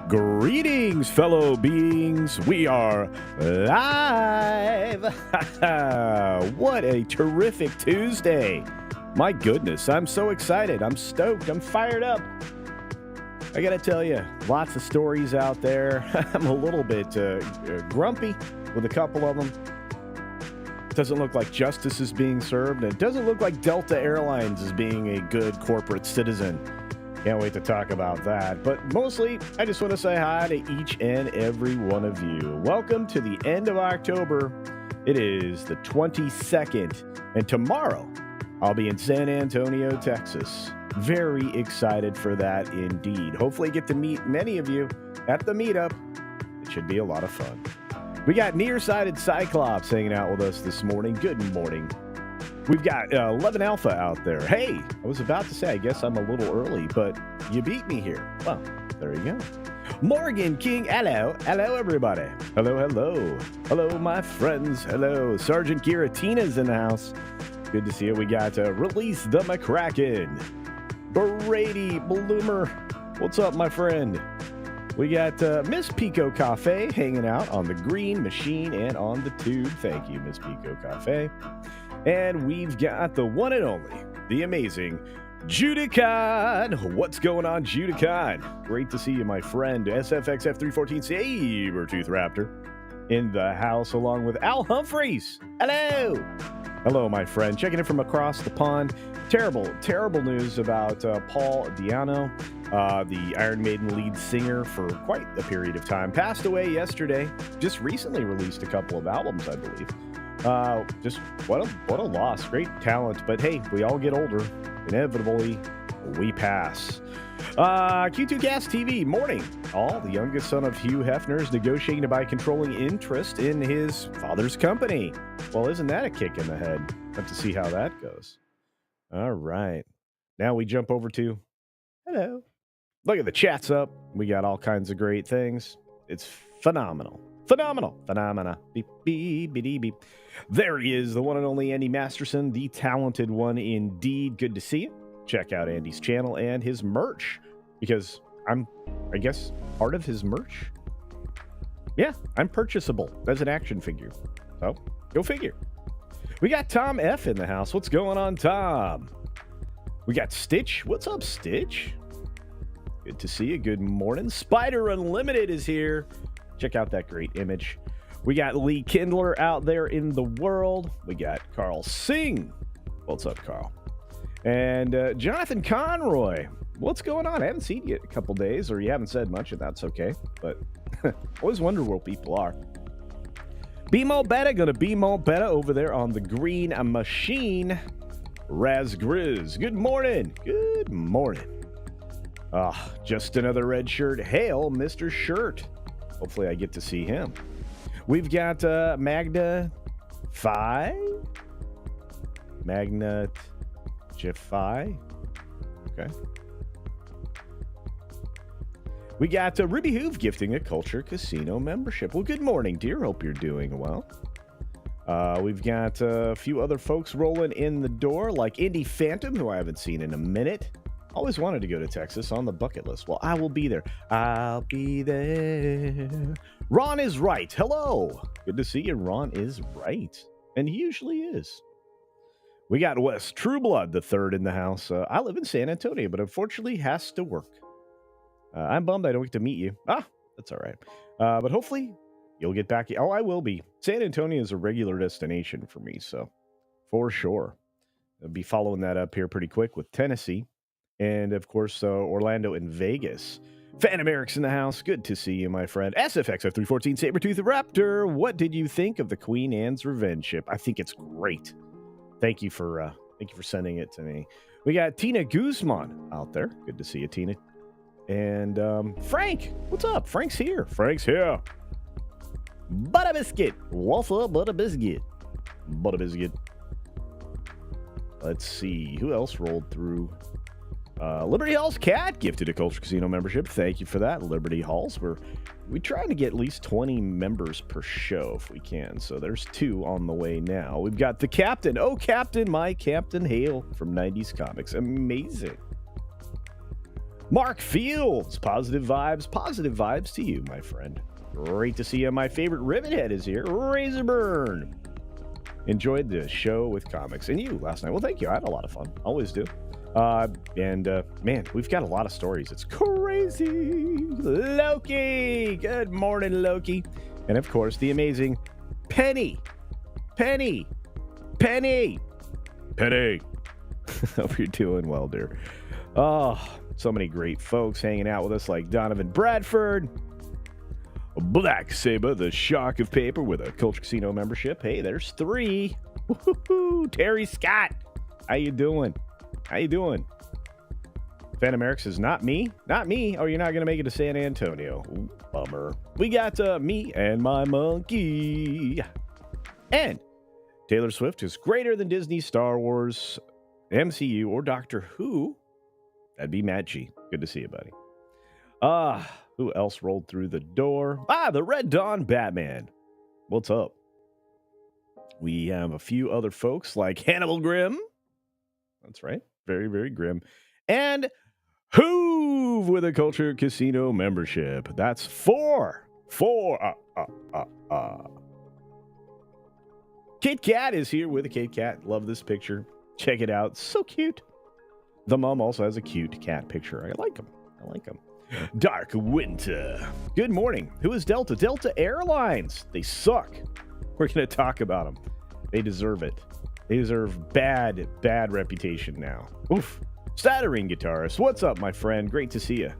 Greetings, fellow beings. We are live. What a terrific Tuesday. My goodness, I'm so excited. I'm stoked. I'm fired up. I got to tell you, lots of stories out there. I'm a little bit grumpy with a couple of them. It doesn't look like justice is being served, and it doesn't look like Delta Airlines is being a good corporate citizen. Can't wait to talk about that. But mostly, I just want to say hi to each and every one of you. Welcome to the end of October. It is the 22nd, and tomorrow I'll be in San Antonio, Texas. Very excited for that indeed. Hopefully get to meet many of you at the meetup. It should be a lot of fun. We got Nearsighted Cyclops hanging out with us this morning. Good morning. We've got 11 Alpha out there. Hey, I was about to say, I guess I'm a little early, but you beat me here. Well, there you go. Morgan King, hello. Hello, everybody. Hello, hello. Hello, my friends. Hello. Sergeant Giratina's in the house. Good to see you. We got Release the McCracken. Brady Bloomer. What's up, my friend? We got Miss Pico Cafe hanging out on the green machine and on the tube. Thank you, Miss Pico Cafe. And we've got the one and only, the amazing Tudyk. What's going on, Tudyk? Great to see you, my friend. SFXF314 Sabertooth Raptor in the house, along with Al Humphreys. Hello. Hello, my friend. Checking in from across the pond. Terrible news about Paul Di'Anno, the Iron Maiden lead singer for quite a period of time. Passed away yesterday. Just recently released a couple of albums, I believe. Just what a loss. Great talent, but hey, we all get older. Inevitably, we pass. Q2 Gas TV, morning. All the youngest son of Hugh Hefner is negotiating to buy controlling interest in his father's company. Well, isn't that a kick in the head? Have to see how that goes. All right. Now we jump over to hello. Look at the chat's up. We got all kinds of great things. It's phenomenal. Phenomena. Beep, beep, beep, beep. There he is, the one and only Andy Masterson, the talented one indeed. Good to see you. Check out Andy's channel and his merch, because I'm, I guess, part of his merch. Yeah, I'm purchasable as an action figure. So, go figure. We got Tom F in the house. What's going on, Tom? We got Stitch. What's up, Stitch? Good to see you. Good morning. Spider Unlimited is here. Check out that great image. We got Lee Kindler out there in the world. We got Carl Singh. What's up, Carl? And Jonathan Conroy. What's going on? I haven't seen you in a couple days, or you haven't said much, and that's okay. But always wonder where people are. BMO Beta, gonna BMO Beta over there on the green machine. Raz Grizz. Good morning. Good morning. Just another red shirt. Hail, Mr. Shirt. Hopefully I get to see him. We've got Magna Phi. Magna Phi. Okay. We got Ruby Hoove gifting a Culture Casino membership. Well, good morning, dear. Hope you're doing well. We've got a few other folks rolling in the door, like Indy Phantom, who I haven't seen in a minute. Always wanted to go to Texas, on the bucket list. Well, I will be there. I'll be there. Ron is right. Hello. Good to see you. Ron is right. And he usually is. We got Wes Trueblood, the third in the house. I live in San Antonio, but unfortunately has to work. I'm bummed I don't get to meet you. That's all right. But hopefully you'll get back. Oh, I will be. San Antonio is a regular destination for me, so for sure. I'll be following that up here pretty quick with Tennessee. And, of course, Orlando and Vegas. Phantom Eric's in the house. Good to see you, my friend. SFXF314 Sabertooth Raptor. What did you think of the Queen Anne's Revenge ship? I think it's great. Thank you for sending it to me. We got Tina Guzman out there. Good to see you, Tina. And Frank. What's up? Frank's here. Butter Biscuit. What's up, Butter Biscuit? Let's see. Who else rolled through? Liberty Halls Cat gifted a Culture Casino membership. Thank you for that, Liberty Halls. We try to get at least 20 members per show if we can. So there's 2 on the way now. We've got the Captain. Oh, Captain, my Captain Hale from 90s Comics. Amazing. Mark Fields, positive vibes to you, my friend. Great to see you. My favorite Rivethead is here, Razorburn. Enjoyed the show with comics and you last night. Well, thank you. I had a lot of fun. Always do. Man, we've got a lot of stories. It's crazy. Loki. Good morning, Loki. And of course, the amazing Penny. Hope you're doing well, dear. Oh, so many great folks hanging out with us, like Donovan Bradford, Black Saber, the Shock of Paper with a Culture Casino membership. Hey, there's 3. Woo-hoo-hoo. Terry Scott, how you doing? Phantom Eric says, not me. Oh, you're not going to make it to San Antonio. Ooh, bummer. We got me and my monkey. And Taylor Swift is greater than Disney, Star Wars, MCU, or Doctor Who. That'd be Matt G. Good to see you, buddy. Who else rolled through the door? The Red Dawn Batman. What's up? We have a few other folks like Hannibal Grimm. That's right. Very, very grim. And Hoove with a Culture Casino membership. That's 4. Kit Kat is here with a Kit Kat. Love this picture. Check it out. So cute. The mom also has a cute cat picture. I like them. Dark Winter. Good morning. Who is Delta? Delta Airlines. They suck. We're going to talk about them. They deserve it. They deserve bad reputation now. Oof. Stuttering guitarist. What's up, my friend? Great to see you.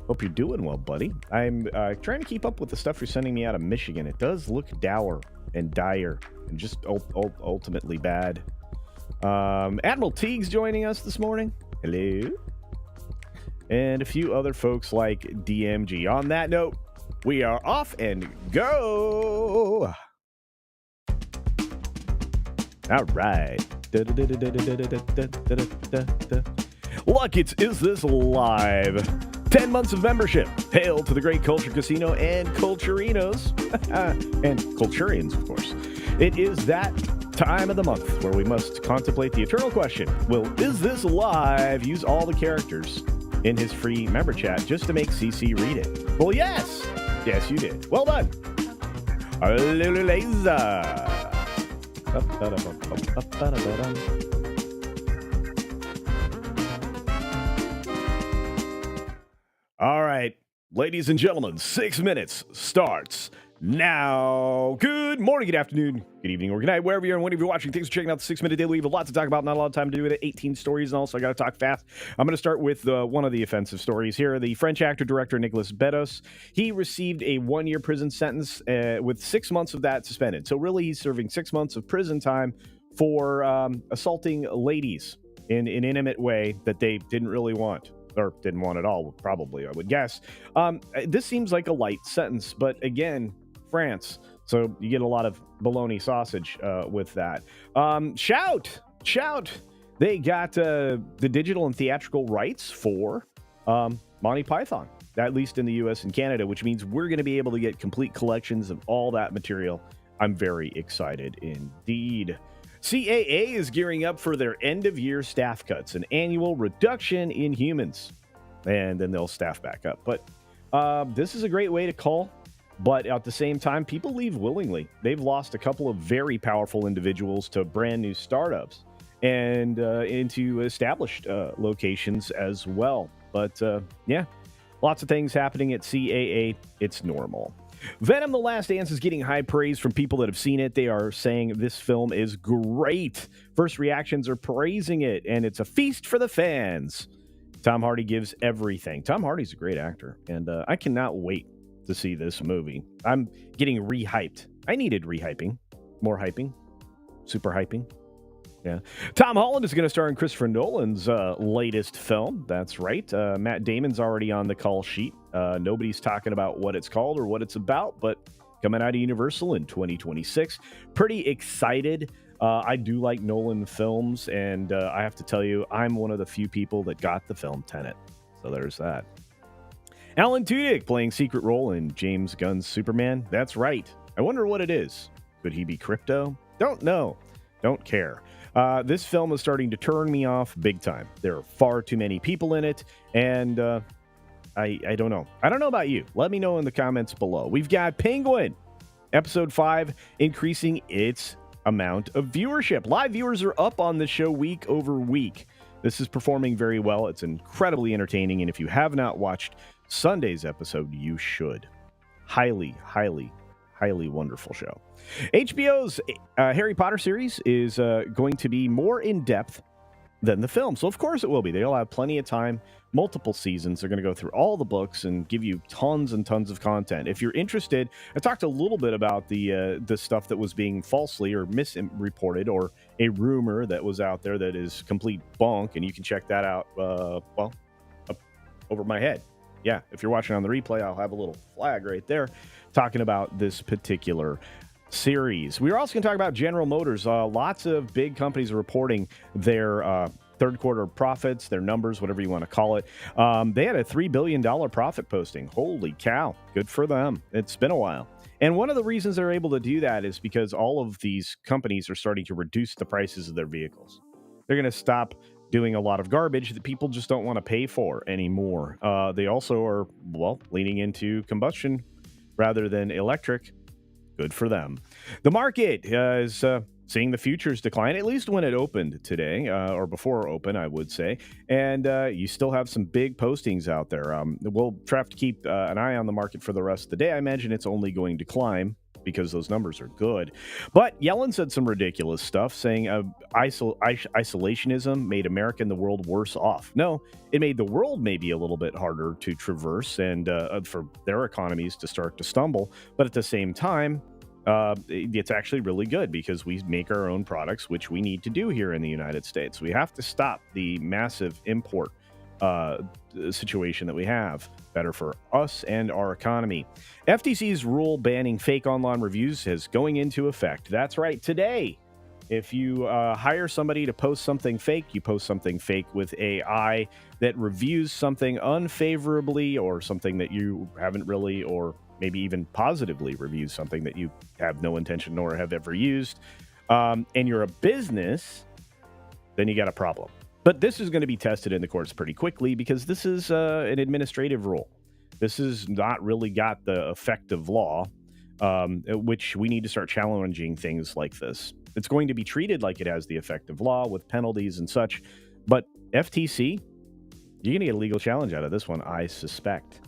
Hope you're doing well, buddy. I'm trying to keep up with the stuff you're sending me out of Michigan. It does look dour and dire and just ultimately bad. Admiral Teague's joining us this morning. Hello. And a few other folks like DMG. On that note, we are off and go. All right. Luckett's Is This Live? 10 months of membership. Hail to the great Culture Casino and Culturinos. And Culturians, of course. It is that time of the month where we must contemplate the eternal question. Will Is This Live use all the characters in his free member chat just to make CC read it? Well, yes. Yes, you did. Well done. All right, ladies and gentlemen, 6 minutes starts now. Good morning, good afternoon, good evening, or good night, wherever you are and whenever you're watching. Thanks for checking out the 6 Minute Daily. We have a lot to talk about, not a lot of time to do it. 18 stories, and also I got to talk fast. I'm going to start with one of the offensive stories here. The French actor-director Nicolas Bedos, he received a 1-year prison sentence with 6 months of that suspended. So really, he's serving 6 months of prison time for assaulting ladies in an intimate way that they didn't really want. Or didn't want at all, probably, I would guess. This seems like a light sentence, but again, France. So you get a lot of bologna sausage with that. Shout! They got the digital and theatrical rights for Monty Python, at least in the US and Canada, which means we're going to be able to get complete collections of all that material. I'm very excited indeed. CAA is gearing up for their end-of-year staff cuts, an annual reduction in humans, and then they'll staff back up. But this is a great way to call, but at the same time, people leave willingly. They've lost a couple of very powerful individuals to brand new startups and into established locations as well. But yeah, lots of things happening at CAA. It's normal. Venom: The Last Dance is getting high praise from people that have seen it. They are saying this film is great. First reactions are praising it, and it's a feast for the fans. Tom Hardy gives everything. Tom Hardy's a great actor, and I cannot wait to see this movie. I'm getting rehyped. I needed rehyping. More hyping. Super hyping. Yeah. Tom Holland is going to star in Christopher Nolan's latest film. That's right. Matt Damon's already on the call sheet. Nobody's talking about what it's called or what it's about, but coming out of Universal in 2026. Pretty excited. I do like Nolan films, and I have to tell you, I'm one of the few people that got the film Tenet. So there's that. Alan Tudyk playing secret role in James Gunn's Superman. That's right. I wonder what it is. Could he be Crypto? Don't know. Don't care. This film is starting to turn me off big time. There are far too many people in it, and I don't know. I don't know about you. Let me know in the comments below. We've got Penguin, episode 5, increasing its amount of viewership. Live viewers are up on the show week over week. This is performing very well. It's incredibly entertaining, and if you have not watched Sunday's episode, you should. Highly, highly, highly wonderful show. HBO's Harry Potter series is going to be more in-depth than the film. So, of course, it will be. They'll have plenty of time, multiple seasons. They're going to go through all the books and give you tons and tons of content. If you're interested, I talked a little bit about the stuff that was being falsely or misreported, or a rumor that was out there that is complete bunk, and you can check that out, up over my head. Yeah, if you're watching on the replay, I'll have a little flag right there talking about this particular series. We're also going to talk about General Motors. Lots of big companies are reporting their third quarter profits, their numbers, whatever you want to call it. They had a $3 billion profit posting. Holy cow. Good for them. It's been a while. And one of the reasons they're able to do that is because all of these companies are starting to reduce the prices of their vehicles. They're going to stop doing a lot of garbage that people just don't want to pay for anymore. They also are, leaning into combustion rather than electric. Good for them. The market is seeing the futures decline, at least when it opened today, or before open, I would say. And you still have some big postings out there. We'll have to keep an eye on the market for the rest of the day. I imagine it's only going to climb because those numbers are good. But Yellen said some ridiculous stuff, saying isolationism made America and the world worse off. No, it made the world maybe a little bit harder to traverse and for their economies to start to stumble. But at the same time, it's actually really good because we make our own products, which we need to do here in the United States. We have to stop the massive import situation that we have. Better for us and our economy. FTC's rule banning fake online reviews is going into effect. That's right, today. If you hire somebody to post something fake, you post something fake with AI that reviews something unfavorably, or something that you haven't really, or maybe even positively reviews something that you have no intention nor have ever used, and you're a business, then you got a problem. But this is going to be tested in the courts pretty quickly because this is an administrative rule. This has not really got the effect of law, which we need to start challenging things like this. It's going to be treated like it has the effect of law with penalties and such. But FTC, you're going to get a legal challenge out of this one, I suspect.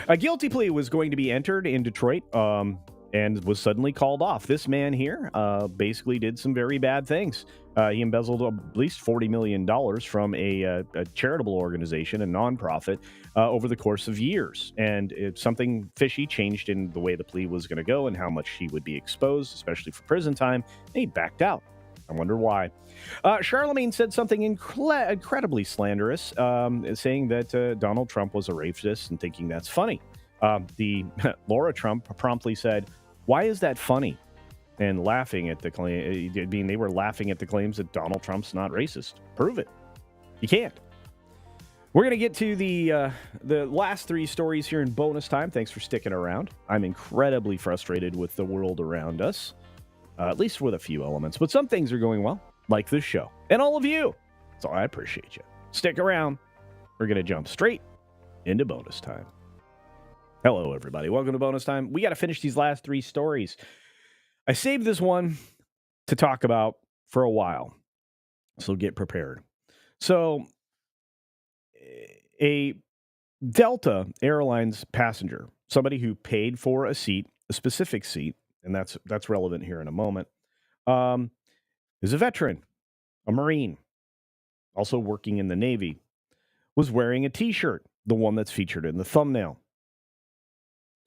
A guilty plea was going to be entered in Detroit and was suddenly called off. This man here basically did some very bad things. He embezzled at least $40 million from a charitable organization, a nonprofit, over the course of years. And something fishy changed in the way the plea was going to go and how much he would be exposed, especially for prison time. And he backed out. I wonder why. Charlemagne said something incredibly slanderous, saying that Donald Trump was a racist and thinking that's funny. Laura Trump promptly said, "Why is that funny?" And laughing at the claim. I mean, they were laughing at the claims that Donald Trump's not racist. Prove it. You can't. We're going to get to the last three stories here in bonus time. Thanks for sticking around. I'm incredibly frustrated with the world around us, at least with a few elements. But some things are going well, like this show. And all of you. So I appreciate you. Stick around. We're going to jump straight into bonus time. Hello, everybody. Welcome to bonus time. We got to finish these last three stories. I saved this one to talk about for a while, so get prepared. So, a Delta Airlines passenger, somebody who paid for a seat, a specific seat, and that's relevant here in a moment, is a veteran, a Marine, also working in the Navy, was wearing a T-shirt, the one that's featured in the thumbnail,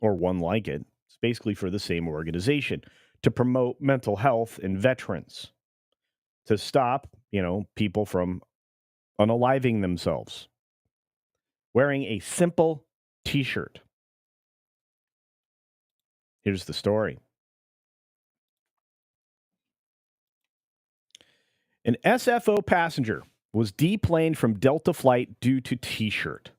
or one like it. It's basically for the same organization, to promote mental health in veterans, to stop, people from unaliving themselves. Wearing a simple T-shirt. Here's the story. An SFO passenger was deplaned from Delta flight due to T-shirt.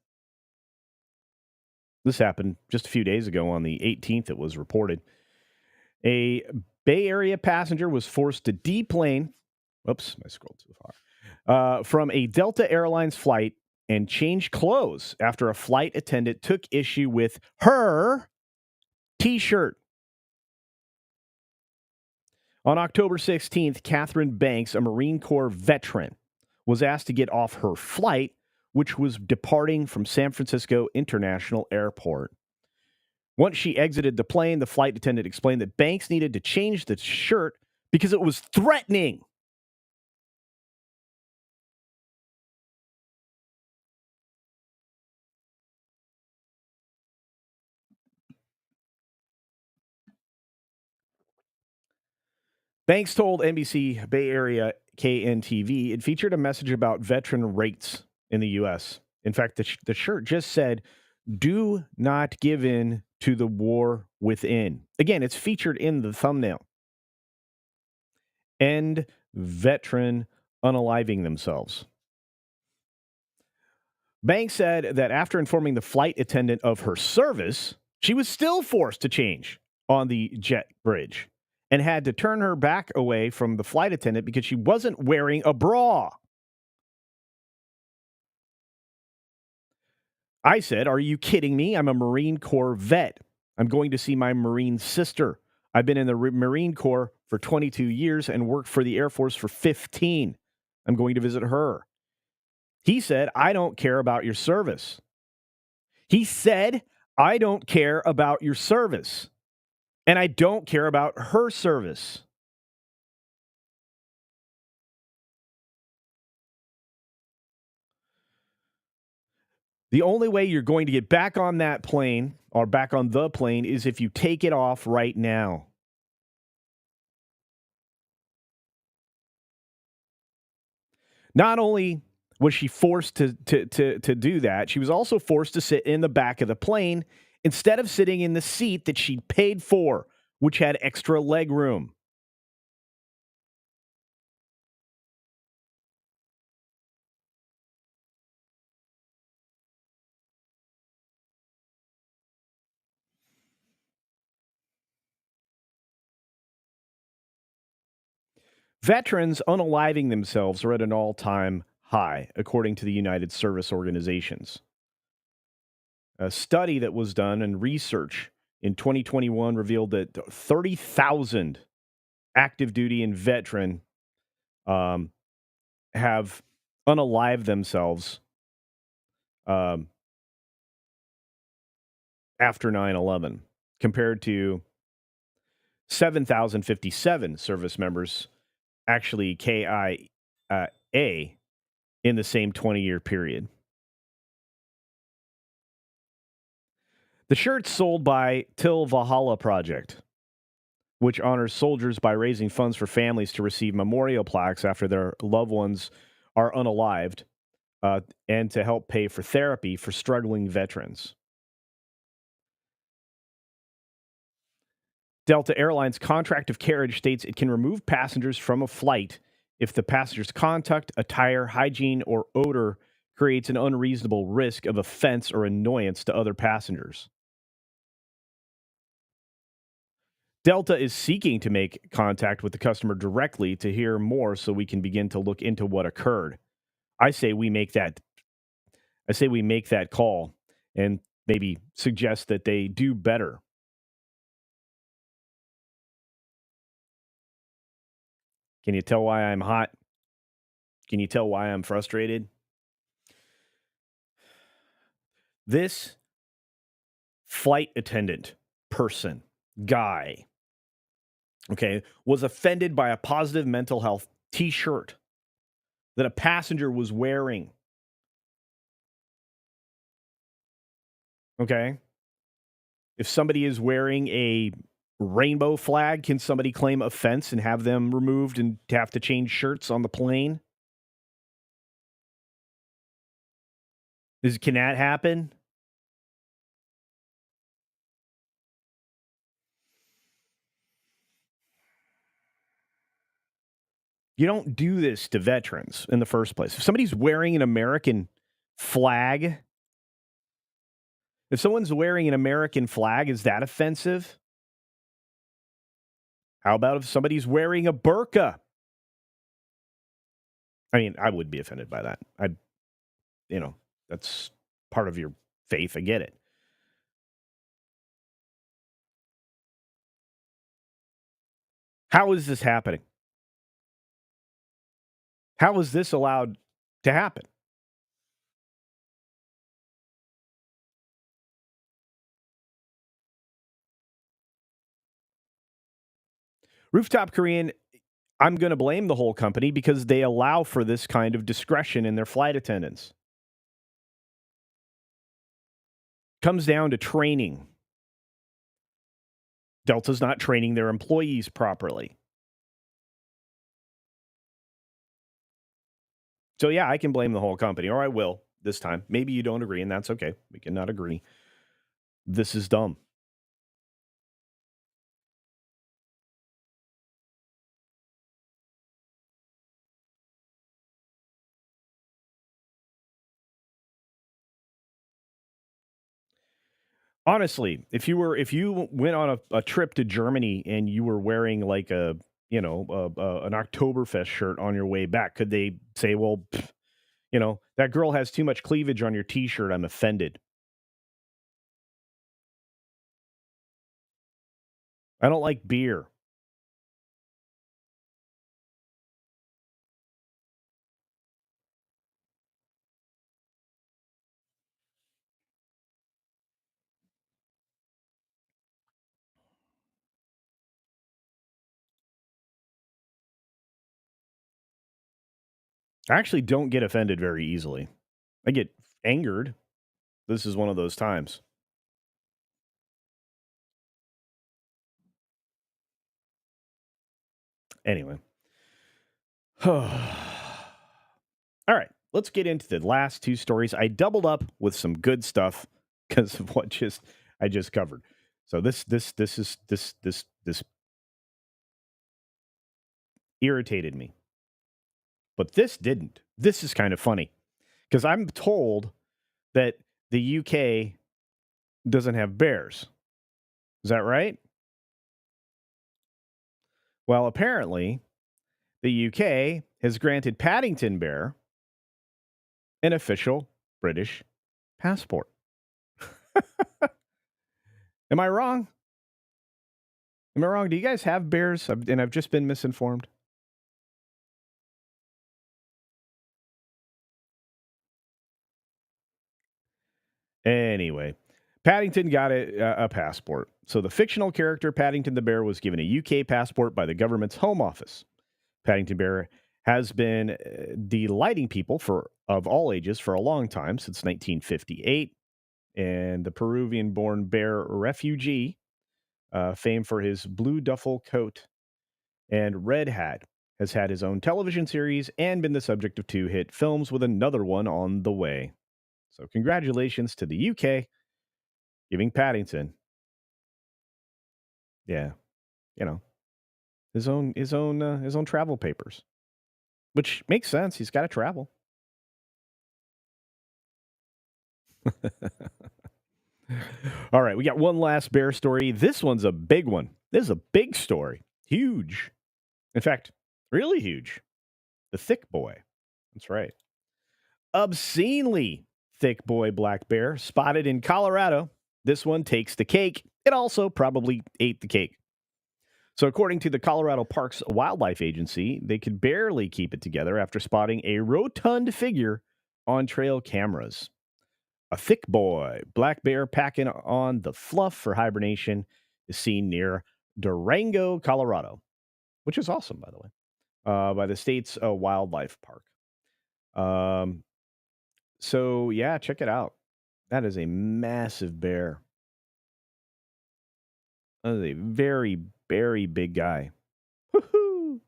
This happened just a few days ago on the 18th, it was reported. A Bay Area passenger was forced to deplane Oops, I scrolled too far. From a Delta Airlines flight and changed clothes after a flight attendant took issue with her T-shirt. On October 16th, Catherine Banks, a Marine Corps veteran, was asked to get off her flight, which was departing from San Francisco International Airport. Once she exited the plane, the flight attendant explained that Banks needed to change the shirt because it was threatening. Banks told NBC Bay Area KNTV it featured a message about veteran rates in the U.S. In fact, the shirt just said, "Do not give in to the war within." Again, it's featured in the thumbnail. End veteran unaliving themselves. Banks said that after informing the flight attendant of her service, she was still forced to change on the jet bridge and had to turn her back away from the flight attendant because she wasn't wearing a bra. I said, "Are you kidding me? I'm a Marine Corps vet. I'm going to see my Marine sister. I've been in the Marine Corps for 22 years and worked for the Air Force for 15. I'm going to visit her." He said, "I don't care about your service." He said, "I don't care about your service. And I don't care about her service." The only way you're going to get back on that plane or back on the plane is if you take it off right now. Not only was she forced to do that, she was also forced to sit in the back of the plane instead of sitting in the seat that she paid for, which had extra leg room. Veterans unaliving themselves are at an all-time high, according to the United Service Organizations. A study that was done and research in 2021 revealed that 30,000 active duty and veteran um, have unalived themselves um, after 9/11, compared to 7,057 service members actually KIA in the same 20-year period. The shirt's sold by Till Valhalla Project, which honors soldiers by raising funds for families to receive memorial plaques after their loved ones are unalived, and to help pay for therapy for struggling veterans. Delta Airlines contract of carriage states it can remove passengers from a flight if the passenger's conduct, attire, hygiene, or odor creates an unreasonable risk of offense or annoyance to other passengers. Delta is seeking to make contact with the customer directly to hear more so we can begin to look into what occurred. I say we make that call and maybe suggest that they do better. Can you tell why I'm hot? Can you tell why I'm frustrated? This flight attendant person, guy, okay, was offended by a positive mental health t-shirt that a passenger was wearing. Okay? If somebody is wearing a rainbow flag, can somebody claim offense and have them removed and have to change shirts on the plane? Can that happen? You don't do this to veterans in the first place. If somebody's wearing an American flag, if someone's wearing an American flag, is that offensive? How about if somebody's wearing a burqa? I mean, I would be offended by that. You know, that's part of your faith. I get it. How is this happening? How is this allowed to happen? Rooftop Korean, I'm going to blame the whole company because they allow for this kind of discretion in their flight attendants. Comes down to training. Delta's not training their employees properly. So, yeah, I can blame the whole company, or I will this time. Maybe you don't agree, and that's okay. We cannot agree. This is dumb. Honestly, if you went on a trip to Germany and you were wearing like a an Oktoberfest shirt on your way back, could they say, well, pff, that girl has too much cleavage on your T-shirt? I'm offended. I don't like beer. I actually don't get offended very easily. I get angered. This is one of those times. Anyway. All right, let's get into the last two stories. I doubled up with some good stuff because of what just I just covered. So this irritated me, but this didn't. This is kind of funny because I'm told that the UK doesn't have bears. Is that right? Well, apparently the UK has granted Paddington Bear an official British passport. Am I wrong? Am I wrong? Do you guys have bears? And I've just been misinformed. Anyway, Paddington got a passport. So the fictional character Paddington the Bear was given a UK passport by the government's Home Office. Paddington Bear has been delighting people of all ages for a long time, since 1958. And the Peruvian-born bear refugee, famed for his blue duffel coat and red hat, has had his own television series and been the subject of two hit films, with another one on the way. So congratulations to the UK giving Paddington, yeah, you know, his own travel papers, which makes sense. He's got to travel. All right, we got one last bear story. This one's a big one. This is a big story. Huge. In fact, really huge. The thick boy. That's right. Obscenely thick boy black bear spotted in Colorado. This one takes the cake. It also probably ate the cake. So, according to the Colorado Parks Wildlife Agency, they could barely keep it together after spotting a rotund figure on trail cameras. A thick boy, black bear packing on the fluff for hibernation, is seen near Durango, Colorado, which is awesome, by the way, by the state's wildlife park. Um, so, yeah, check it out. That is a massive bear. That is a very, very big guy. Woohoo!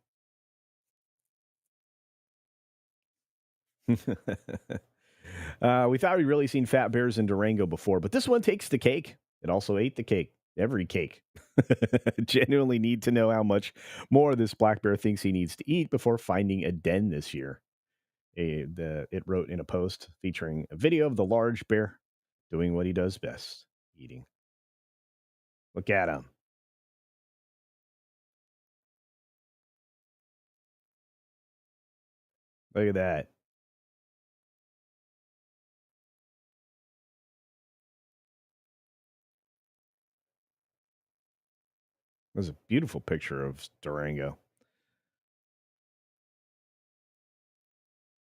We thought we'd really seen fat bears in Durango before, but this one takes the cake. It also ate the cake. Every cake. Genuinely need to know how much more this black bear thinks he needs to eat before finding a den this year. It wrote in a post featuring a video of the large bear doing what he does best, eating. Look at him. Look at that. There's a beautiful picture of Durango.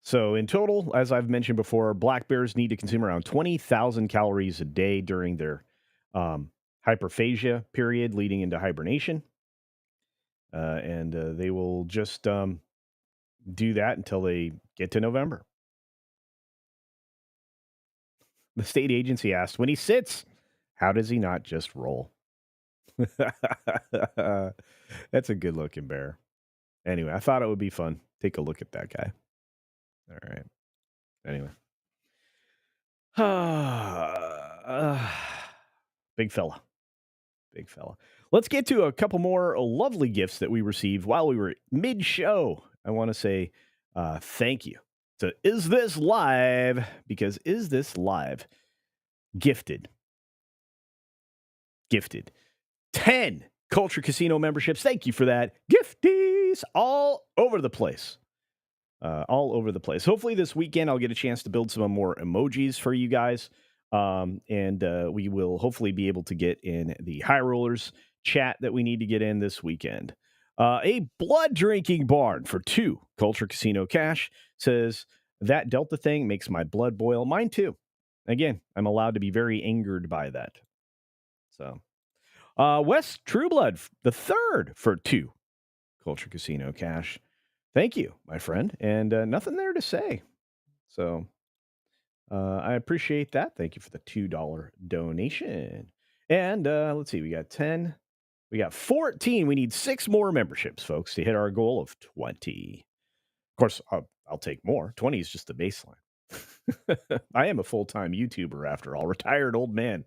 So, in total, as I've mentioned before, black bears need to consume around 20,000 calories a day during their hyperphagia period leading into hibernation. And they will just do that until they get to November. The state agency asked, when he sits, how does he not just roll? That's a good looking bear. Anyway, I thought it would be fun. Take a look at that guy. All right. Anyway. Big fella. Big fella. Let's get to a couple more lovely gifts that we received while we were mid show. I want to say thank you to Is This Live? Because Is This Live gifted 10 Culture Casino memberships. Thank you for that. Gifties all over the place. All over the place. Hopefully this weekend I'll get a chance to build some more emojis for you guys. And we will hopefully be able to get in the High Rollers chat that we need to get in this weekend. A blood drinking barn for 2 Culture Casino cash says that Delta thing makes my blood boil. Mine too. Again, I'm allowed to be very angered by that. So, West Trueblood, the third for 2 Culture Casino cash. Thank you, my friend. And nothing there to say. So I appreciate that. Thank you for the $2 donation. And let's see, we got 10. We got 14. We need 6 more memberships, folks, to hit our goal of 20. Of course, I'll take more. 20 is just the baseline. I am a full-time YouTuber, after all, retired old man.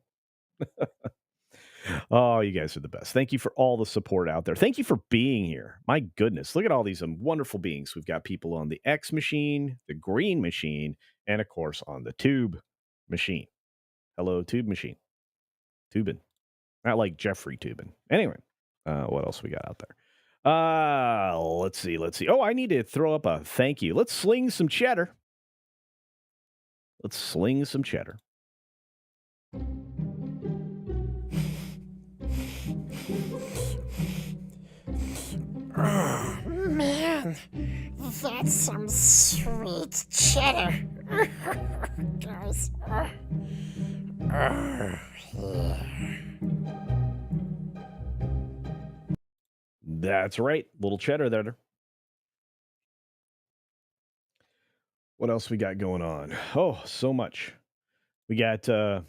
Oh, you guys are the best. Thank you for all the support out there. Thank you for being here. My goodness, look at all these wonderful beings. We've got people on the X machine, the green machine, and of course on the tube machine. Hello, tube machine. Tubin. Not like Jeffrey Tubin. Anyway, what else we got out there? Let's see. Oh, I need to throw up a thank you. Let's sling some cheddar. Oh, man, that's some sweet cheddar. Guys. Yeah. That's right. Little cheddar there. What else we got going on? Oh, so much. We got a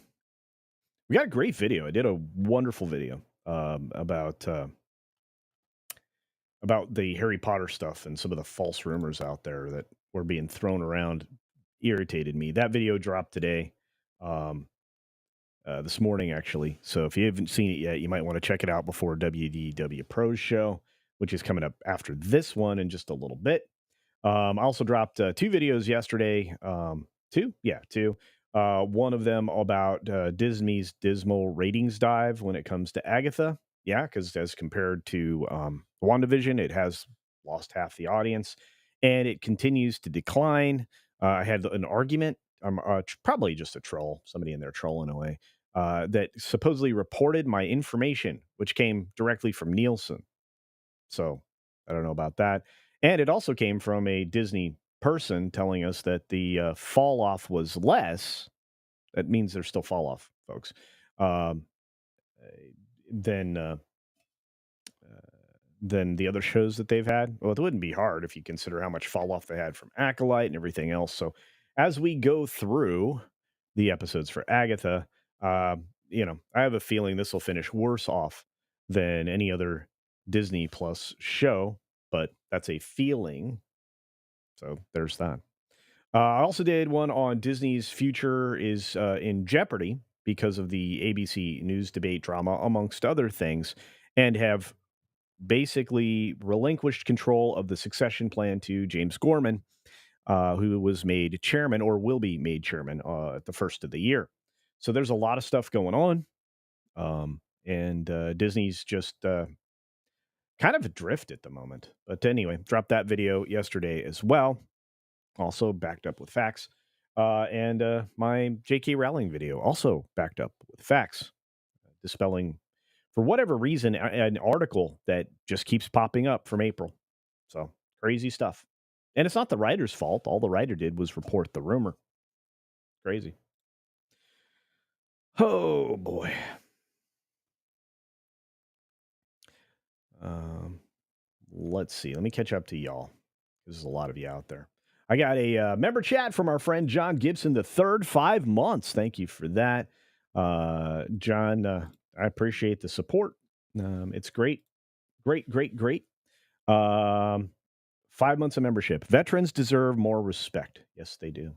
great video. I did a wonderful video about the Harry Potter stuff and some of the false rumors out there that were being thrown around. Irritated me. That video dropped today, this morning actually. So if you haven't seen it yet, you might want to check it out before WDW Pros show, which is coming up after this one in just a little bit. I also dropped 2 videos yesterday. 2, yeah, 2. One of them about Disney's dismal ratings dive when it comes to Agatha. Yeah, because as compared to WandaVision, it has lost half the audience, and it continues to decline. I had an argument. I'm probably just a troll, somebody in there trolling away, that supposedly reported my information, which came directly from Nielsen. So I don't know about that. And it also came from a Disney person telling us that the fall off was less. That means there's still fall off, folks. Um, than than the other shows that they've had. Well, it wouldn't be hard if you consider how much fall off they had from Acolyte and everything else. So as we go through the episodes for Agatha, I have a feeling this will finish worse off than any other Disney Plus show, but that's a feeling. So there's that. I also did one on Disney's future is in jeopardy because of the ABC News debate drama, amongst other things, and have basically relinquished control of the succession plan to James Gorman, who was made chairman or will be made chairman at the first of the year. So there's a lot of stuff going on. And Disney's just kind of adrift at the moment. But anyway, dropped that video yesterday as well. also backed up with facts. And my J.K. Rowling video, also backed up with facts, dispelling, for whatever reason, an article that just keeps popping up from April. So crazy stuff. And it's not the writer's fault. All the writer did was report the rumor. Crazy. Oh, boy. Let's see. Let me catch up to y'all. There's a lot of you out there. I got a member chat from our friend John Gibson, the third 5 months. Thank you for that. John, I appreciate the support. It's great. Great, great, great. 5 months of membership. Veterans deserve more respect. Yes, they do.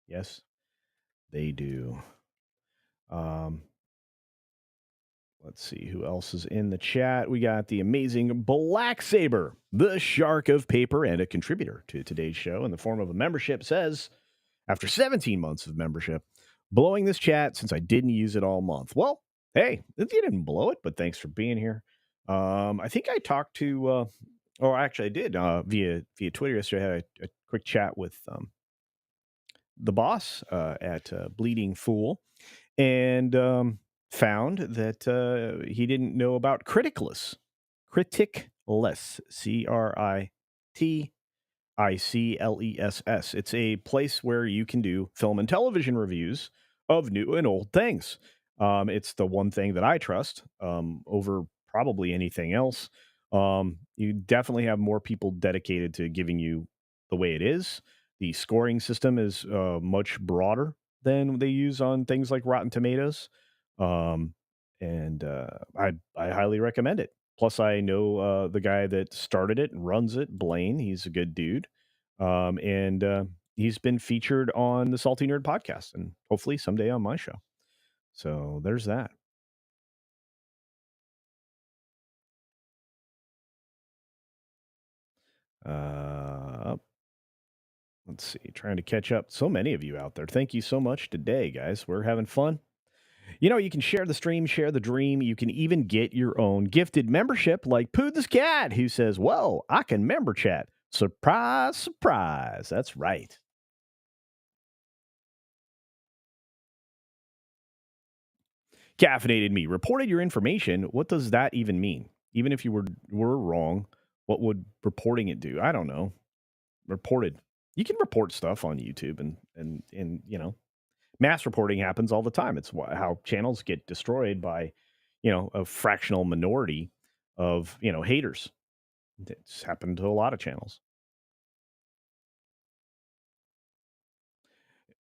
Yes, they do. Let's see who else is in the chat. We got the amazing Black Saber, the shark of paper, and a contributor to today's show in the form of a membership, says, after 17 months of membership, blowing this chat since I didn't use it all month. Well, hey, you didn't blow it, but thanks for being here. I think I talked to, or actually I did via Twitter yesterday. I had a quick chat with the boss at Bleeding Fool, and found that he didn't know about Criticless. Criticless. CRITICLESS. It's a place where you can do film and television reviews of new and old things. It's the one thing that I trust over probably anything else. You definitely have more people dedicated to giving you the way it is. The scoring system is much broader than they use on things like Rotten Tomatoes. And I highly recommend it. Plus, I know the guy that started it and runs it, Blaine. He's a good dude. And he's been featured on the Salty Nerd podcast and hopefully someday on my show. So there's that. Let's see, trying to catch up. So many of you out there. Thank you so much today, guys. We're having fun. You know, you can share the stream, share the dream. You can even get your own gifted membership like Pooh this Cat, who says, whoa, I can member chat. Surprise, surprise. That's right. Caffeinated me. Reported your information. What does that even mean? Even if you were wrong, what would reporting it do? I don't know. Reported. You can report stuff on YouTube and you know, mass reporting happens all the time. It's how channels get destroyed by, you know, a fractional minority of, you know, haters. It's happened to a lot of channels.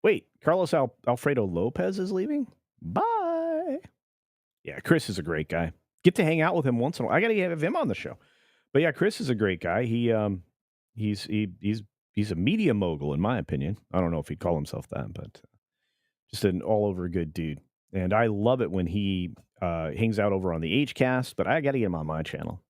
Wait, Carlos Alfredo Lopez is leaving? Bye. Yeah, Chris is a great guy. Get to hang out with him once in a while. I got to have him on the show. But yeah, Chris is a great guy. He's a media mogul in my opinion. I don't know if he'd call himself that, but just an all over good dude. And I love it when he hangs out over on the HCast, but I got to get him on my channel.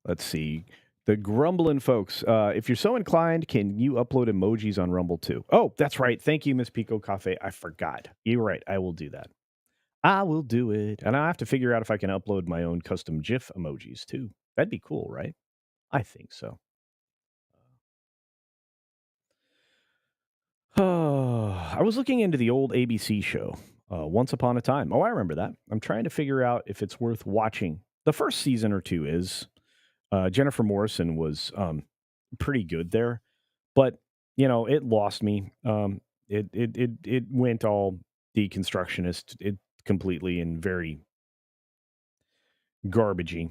Let's see. The grumbling folks. If you're so inclined, can you upload emojis on Rumble too? Oh, that's right. Thank you, Miss Pico Cafe. I forgot. You're right. I will do that. I will do it. And I have to figure out if I can upload my own custom GIF emojis too. That'd be cool, right? I think so. I was looking into the old ABC show, Once Upon a Time. Oh, I remember that. I'm trying to figure out if it's worth watching. The first season or two is. Jennifer Morrison was pretty good there, but you know it lost me. It went all deconstructionist, it completely and very garbagey.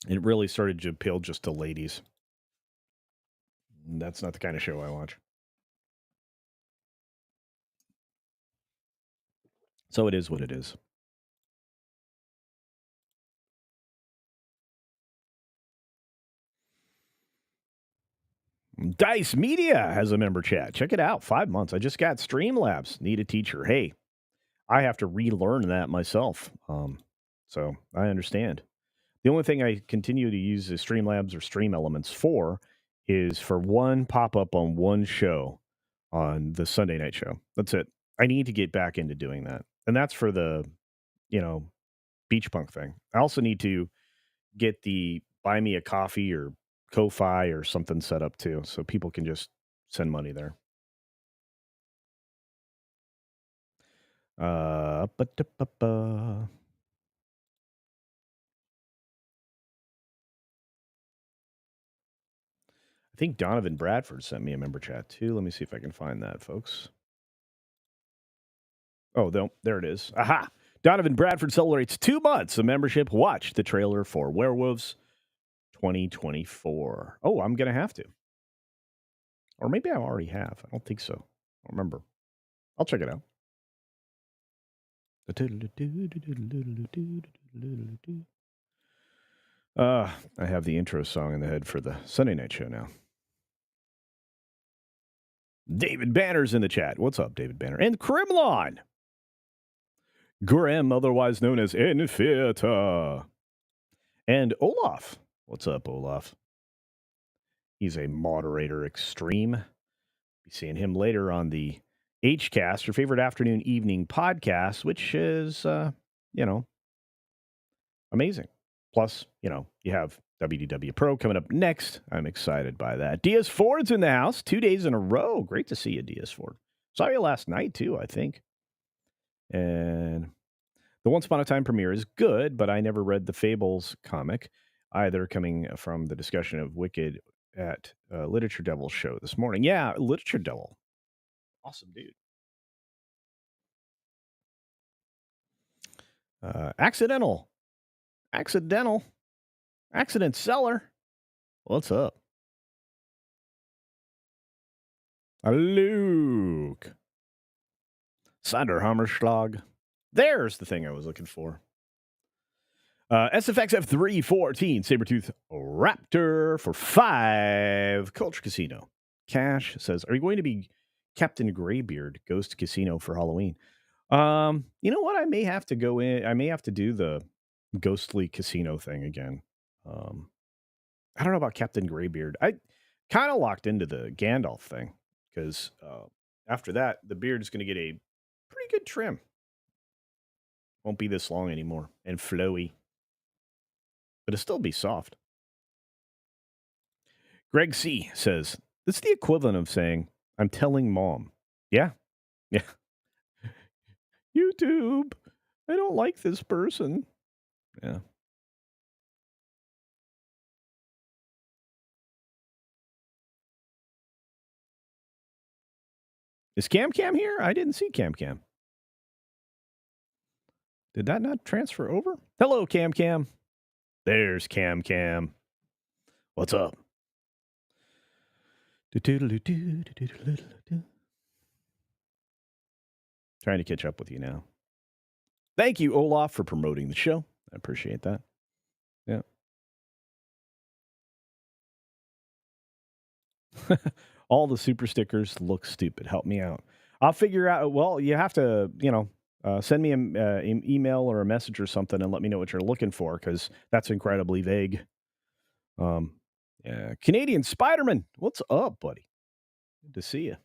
It really started to appeal just to ladies. That's not the kind of show I watch. So it is what it is. Dice Media has a member chat. Check it out. 5 months. I just got Streamlabs. Need a teacher. Hey, I have to relearn that myself. So I understand. The only thing I continue to use the Streamlabs or Stream Elements for is for one pop up on one show on the Sunday night show. That's it. I need to get back into doing that. And that's for the, you know, beach punk thing. I also need to get the buy me a coffee or Ko-Fi or something set up too, so people can just send money there. Ba-da-ba-ba. I think Donovan Bradford sent me a member chat too. Let me see if I can find that, folks. Oh, no, there it is. Aha! Donovan Bradford celebrates 2 months of membership. Watch the trailer for Werewolves 2024. Oh, I'm going to have to. Or maybe I already have. I don't think so. I don't remember. I'll check it out. I have the intro song in the head for the Sunday night show now. David Banner's in the chat. What's up, David Banner? And Krimlon. Graham, otherwise known as Infita. And Olaf. What's up, Olaf? He's a moderator extreme. Be seeing him later on the HCast, your favorite afternoon evening podcast, which is, amazing. Plus, you have WDW Pro coming up next. I'm excited by that. Diaz Ford's in the house 2 days in a row. Great to see you, Diaz Ford. Saw you last night, too, I think. And the Once Upon a Time premiere is good, but I never read the Fables comic either, coming from the discussion of Wicked at Literature Devil show this morning. Yeah, Literature Devil. Awesome dude. Accident seller. What's up? Luke. Sander Hammerschlag. There's the thing I was looking for. SFX F314, Sabretooth Raptor for 5. Culture Casino. Cash says, are you going to be Captain Graybeard Ghost Casino for Halloween? You know what? I may have to go in. I may have to do the ghostly casino thing again. I don't know about Captain Graybeard. I kind of locked into the Gandalf thing because after that, the beard is going to get a pretty good trim. Won't be this long anymore and flowy, but it'll still be soft. Greg C says, it's the equivalent of saying, I'm telling mom. Yeah. Yeah. YouTube, I don't like this person. Yeah. Is Cam here? I didn't see Cam. Did that not transfer over? Hello, Cam. There's Cam. What's up? Trying to catch up with you now. Thank you, Olaf, for promoting the show. I appreciate that. Yeah. All the super stickers look stupid. Help me out. I'll figure out. Well, you have to, send me an email or a message or something and let me know what you're looking for, because that's incredibly vague. Yeah. Canadian Spider-Man. What's up, buddy? Good to see you.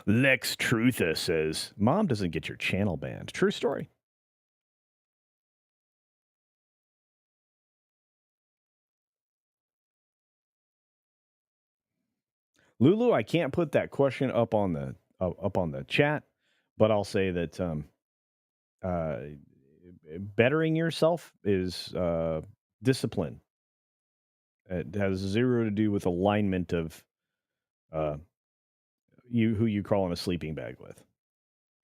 Lex Trutha says, Mom doesn't get your channel banned. True story. Lulu, I can't put that question up on the chat, but I'll say that bettering yourself is discipline. It has zero to do with alignment of who you crawl in a sleeping bag with.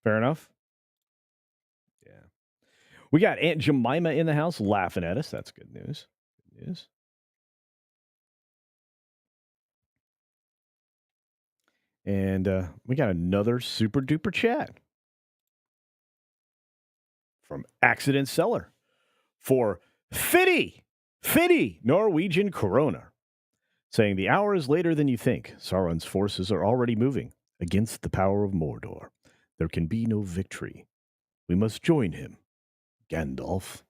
Fair enough? Yeah. We got Aunt Jemima in the house laughing at us. That's good news. Good news. And we got another super duper chat from Accident Seller for Fitty Norwegian Corona, saying the hour is later than you think. Sauron's forces are already moving against the power of Mordor. There can be no victory. We must join him, Gandalf.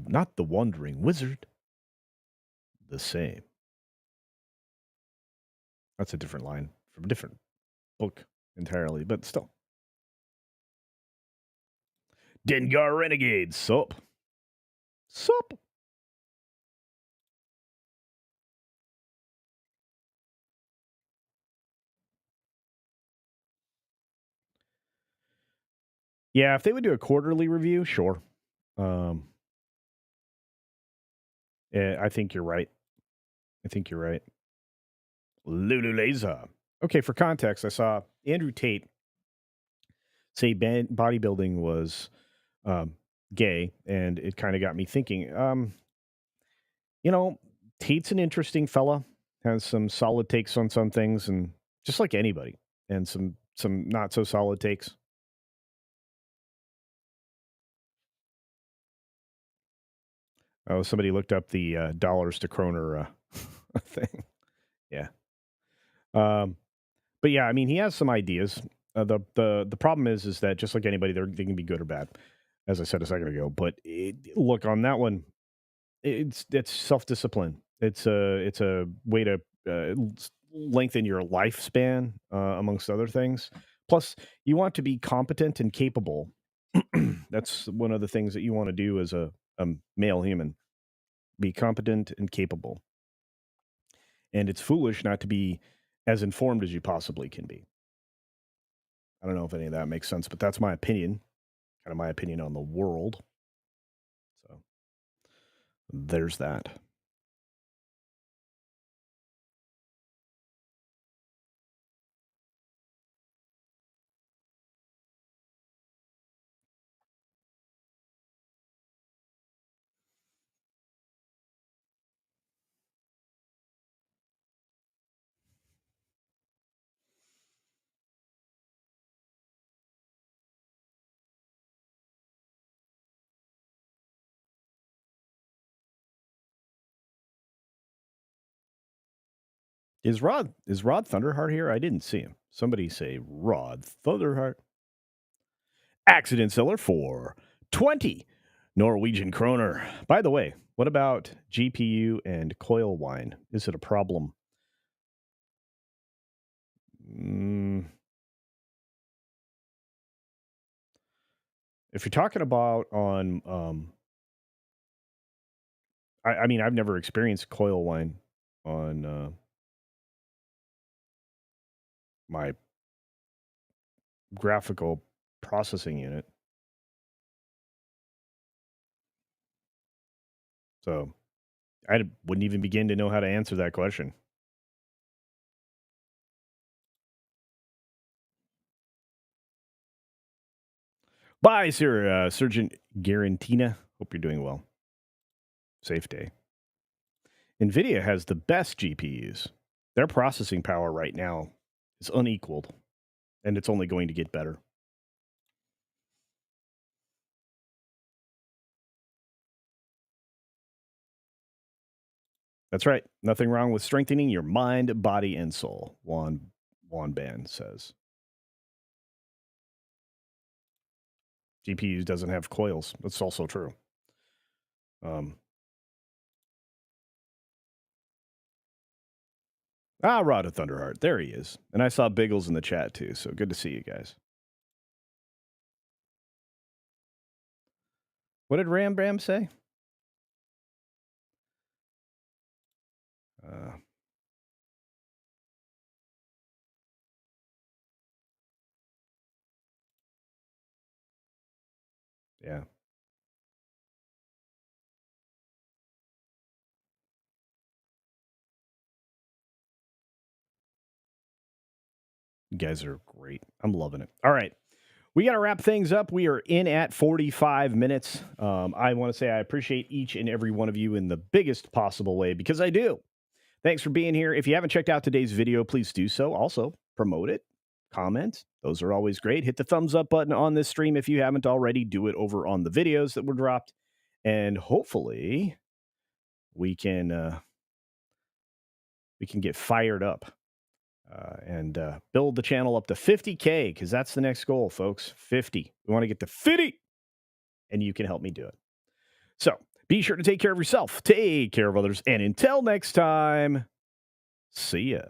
Not the wandering wizard. The same. That's a different line from a different book entirely, but still. Dengar Renegade. Sup. Sup. Yeah, if they would do a quarterly review, sure. I think you're right. I think you're right. Lulu Laser. Okay, for context, I saw Andrew Tate say bodybuilding was um, gay, and it kind of got me thinking. You know, Tate's an interesting fella, has some solid takes on some things, and just like anybody, and some not so solid takes. Oh, somebody looked up the dollars to kroner thing. Yeah. Um, but yeah, I mean, he has some ideas. The problem is that just like anybody, they can be good or bad, as I said a second ago. But look on that one, it's self discipline. It's a way to lengthen your lifespan, amongst other things. Plus, you want to be competent and capable. That's one of the things that you want to do as a male human. Be competent and capable. And it's foolish not to be as informed as you possibly can be. I don't know if any of that makes sense, but that's my opinion. Kind of my opinion on the world. So there's that. Is Rod Thunderheart here? I didn't see him. Somebody say Rod Thunderheart. Accident seller for 20 Norwegian kroner. By the way, what about GPU and coil wine? Is it a problem? If you're talking about on, I mean, I've never experienced coil wine on my graphical processing unit. So wouldn't even begin to know how to answer that question. Bye, Sir Sergeant Garantina. Hope you're doing well. Safe day. NVIDIA has the best GPUs. Their processing power right now is unequaled, and it's only going to get better. That's right. Nothing wrong with strengthening your mind, body, and soul. Juan Ban says. GPU doesn't have coils. That's also true. Rod of Thunderheart. There he is. And I saw Biggles in the chat too. So good to see you guys. What did Ram Bram say? Yeah. You guys are great. I'm loving it. All right. We got to wrap things up. We are in at 45 minutes. I want to say I appreciate each and every one of you in the biggest possible way because I do. Thanks for being here. If you haven't checked out today's video, please do so. Also, promote it, comment. Those are always great. Hit the thumbs up button on this stream if you haven't already. Do it over on the videos that were dropped. And hopefully we can get fired up and build the channel up to 50K because that's the next goal, folks. 50. We want to get to 50, and you can help me do it. So be sure to take care of yourself, take care of others, and until next time, see ya.